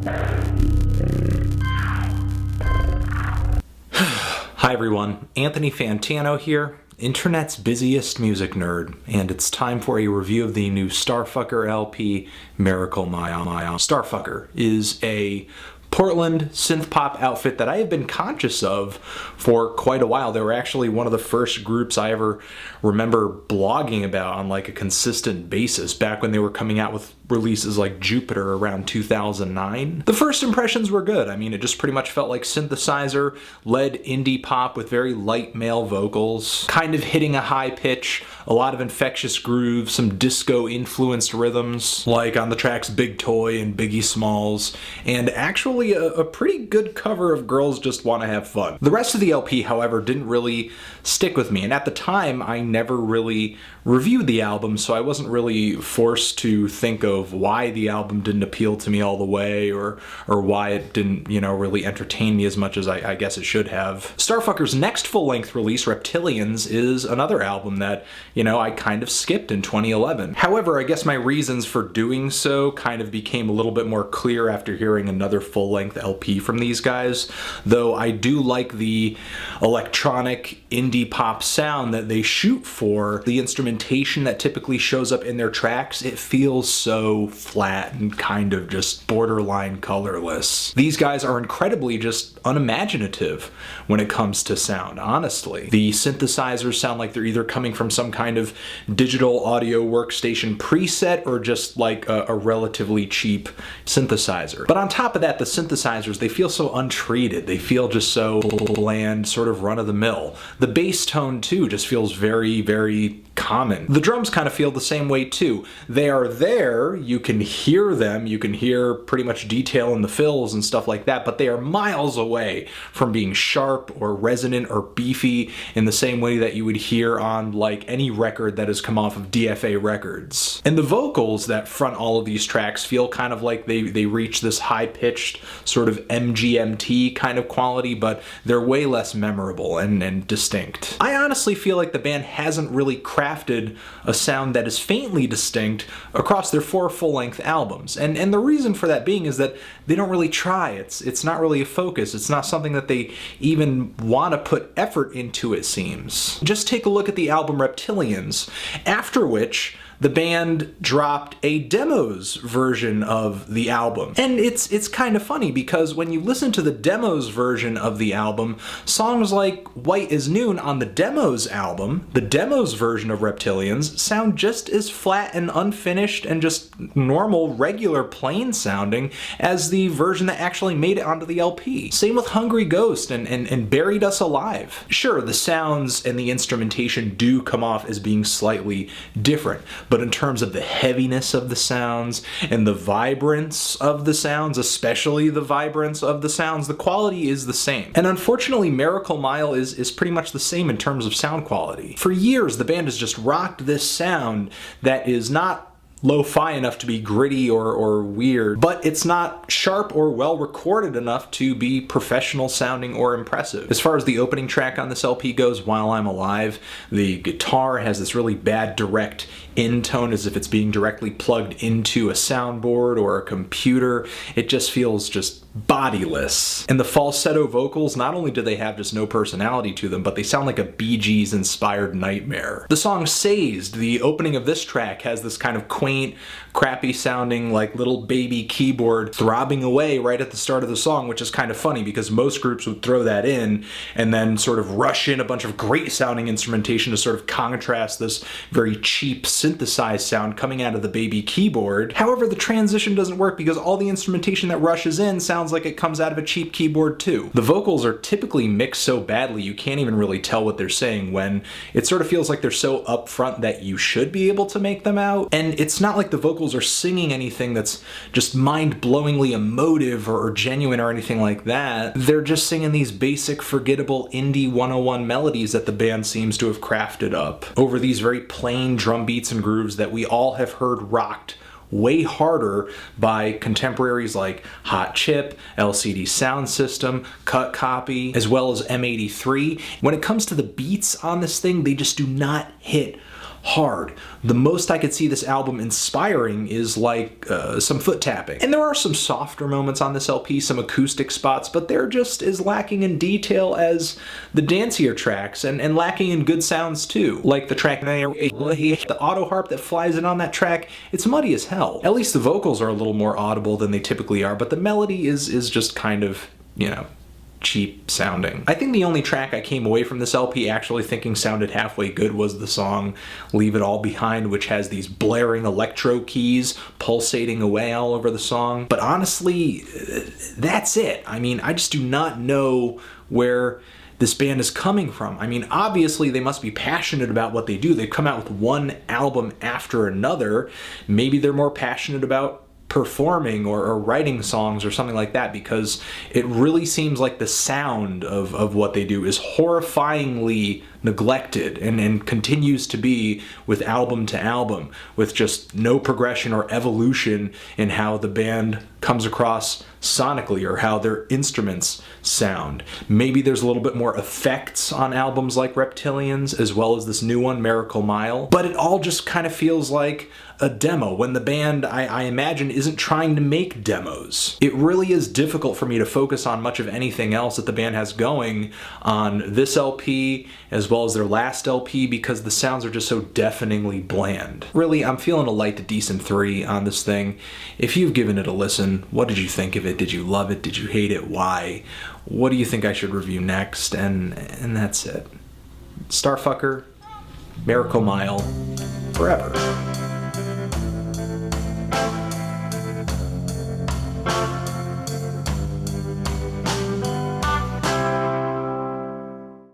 Hi everyone, Anthony Fantano here, internet's busiest music nerd, and it's time for a review of the new STRFKR LP, Miracle Mile. STRFKR is a Portland synth pop outfit that I have been conscious of for quite a while. They were actually one of the first groups I ever remember blogging about on like a consistent basis back when they were coming out with releases like Jupiter around 2009. The first impressions were good. I mean, it just pretty much felt like synthesizer led indie pop with very light male vocals, kind of hitting a high pitch, a lot of infectious grooves, some disco influenced rhythms like on the tracks Big Toy and Biggie Smalls, and actually a pretty good cover of Girls Just Wanna Have Fun. The rest of the LP, however, didn't really stick with me, and at the time I never really reviewed the album, so I wasn't really forced to think of why the album didn't appeal to me all the way, or why it didn't, you know, really entertain me as much as I guess it should have. STRFKR's next full-length release, Reptilians, is another album that, you know, I kind of skipped in 2011. However, I guess my reasons for doing so kind of became a little bit more clear after hearing another full-length LP from these guys, though I do like the electronic indie pop sound that they shoot for. The instrumentation that typically shows up in their tracks, it feels so flat and kind of just borderline colorless. These guys are incredibly just unimaginative when it comes to sound, honestly. The synthesizers sound like they're either coming from some kind of digital audio workstation preset or just like a relatively cheap synthesizer. But on top of that, the synthesizers, they feel so untreated. They feel just so bland, sort of run-of-the-mill. The bass tone too just feels very, very common. The drums kind of feel the same way too. They are there, you can hear them, you can hear pretty much detail in the fills and stuff like that, but they are miles away from being sharp or resonant or beefy in the same way that you would hear on like any record that has come off of DFA Records. And the vocals that front all of these tracks feel kind of like they reach this high-pitched sort of MGMT kind of quality, but they're way less memorable and distinct. I honestly feel like the band hasn't really crafted a sound that is faintly distinct across their 4 full-length albums. And the reason for that being is that they don't really try. It's not really a focus. It's not something that they even want to put effort into, it seems. Just take a look at the album Reptilians, after which the band dropped a demos version of the album. And it's kind of funny because when you listen to the demos version of the album, songs like White as Noon on the demos album, the demos version of Reptilians, sound just as flat and unfinished and just normal, regular, plain sounding as the version that actually made it onto the LP. Same with Hungry Ghost and Buried Us Alive. Sure, the sounds and the instrumentation do come off as being slightly different, but in terms of the heaviness of the sounds and the vibrance of the sounds, especially the vibrance of the sounds, the quality is the same. And unfortunately, Miracle Mile is pretty much the same in terms of sound quality. For years, the band has just rocked this sound that is not lo-fi enough to be gritty or weird, but it's not sharp or well recorded enough to be professional sounding or impressive. As far as the opening track on this LP goes, While I'm Alive, the guitar has this really bad direct in tone as if it's being directly plugged into a soundboard or a computer. It just feels just bodiless. And the falsetto vocals, not only do they have just no personality to them, but they sound like a Bee Gees inspired nightmare. The song Sazed, the opening of this track, has this kind of quaint, crappy sounding like little baby keyboard throbbing away right at the start of the song, which is kind of funny because most groups would throw that in and then sort of rush in a bunch of great sounding instrumentation to sort of contrast this very cheap synthesized sound coming out of the baby keyboard. However, the transition doesn't work because all the instrumentation that rushes in sounds like it comes out of a cheap keyboard too. The vocals are typically mixed so badly you can't even really tell what they're saying, when it sort of feels like they're so upfront that you should be able to make them out. And it's not like the vocals are singing anything that's just mind-blowingly emotive or genuine or anything like that. They're just singing these basic, forgettable indie 101 melodies that the band seems to have crafted up over these very plain drum beats and grooves that we all have heard rocked way harder by contemporaries like Hot Chip, LCD Sound System, Cut Copy, as well as M83. When it comes to the beats on this thing, they just do not hit hard. The most I could see this album inspiring is like some foot tapping. And there are some softer moments on this LP, some acoustic spots, but they're just as lacking in detail as the dancier tracks, and lacking in good sounds too. Like the track, the auto harp that flies in on that track, it's muddy as hell. At least the vocals are a little more audible than they typically are, but the melody is just kind of, you know, cheap sounding. I think the only track I came away from this LP actually thinking sounded halfway good was the song Leave It All Behind, which has these blaring electro keys pulsating away all over the song. But honestly, that's it. I mean, I just do not know where this band is coming from. I mean, obviously they must be passionate about what they do. They've come out with one album after another. Maybe they're more passionate about performing or writing songs or something like that, because it really seems like the sound of what they do is horrifyingly neglected and continues to be with album to album, with just no progression or evolution in how the band comes across sonically or how their instruments sound. Maybe there's a little bit more effects on albums like Reptilians as well as this new one, Miracle Mile, but it all just kind of feels like a demo when the band, I imagine, isn't trying to make demos. It really is difficult for me to focus on much of anything else that the band has going on this LP as well as their last LP, because the sounds are just so deafeningly bland. Really, I'm feeling a light to decent 3 on this thing. If you've given it a listen, what did you think of it? Did you love it? Did you hate it? Why? What do you think I should review next? And that's it. Starfucker, Miracle Mile, forever.